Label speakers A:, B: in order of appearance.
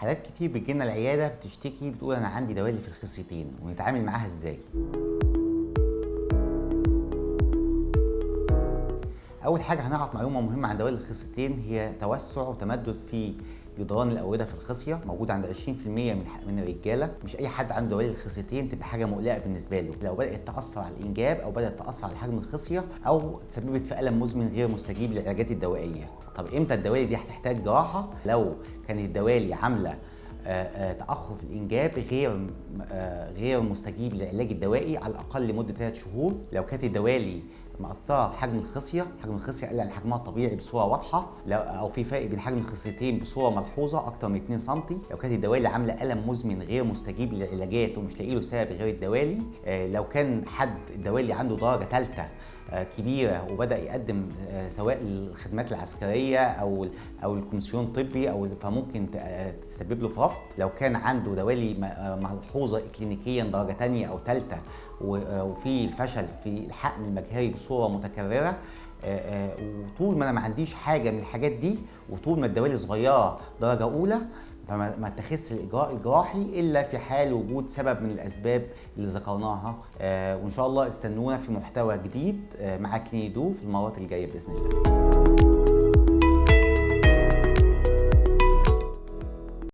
A: حالات كتير بتجيلنا العياده بتشتكي بتقول انا عندي دوالي في الخصيتين، ونتعامل معاها ازاي؟ اول حاجه هنعرف معلومه مهمه عن دوالي الخصيتين، هي توسع وتمدد في جدران الاورده في الخصيه، موجود عند 20% من الرجاله. مش اي حد عنده دوالي الخصيتين تبقى حاجه مقلقه بالنسبه له. لو بدات تاثر على الانجاب او بدات تاثر على حجم الخصيه او تسببت في الم مزمن غير مستجيب للعلاجات الدوائيه. طب امتى الدوالي دي هتحتاج جراحه؟ لو كانت الدوالي عامله تاخر في الانجاب غير مستجيب للعلاج الدوائي على الاقل لمده 3 شهور. لو كانت الدوالي مأثرة في حجم الخصية قل عن حجمها الطبيعي بصورة واضحة، أو في فرق بين حجم الخصيتين بصورة ملحوظة أكتر من 2 سم. لو كانت الدوالي عاملة ألم مزمن غير مستجيب للعلاجات ومش لاقي له سبب غير الدوالي. لو كان حد الدوالي عنده درجة ثالثة كبيره وبدا يقدم سواء الخدمات العسكريه او الكوميسيون الطبي فممكن تسبب له في رفض. لو كان عنده دوالي ملحوظه كلينيكيا درجه ثانيه او ثالثه وفي الفشل في الحقن المجهري بصوره متكرره، وطول ما انا ما عنديش حاجه من الحاجات دي، وطول ما الدوالي صغيره درجه اولى، فما اتخذش الاجراء الجراحي الا في حال وجود سبب من الاسباب اللي ذكرناها. وان شاء الله استنونا في محتوى جديد مع كلينيدو في المرات الجايه باذن الله.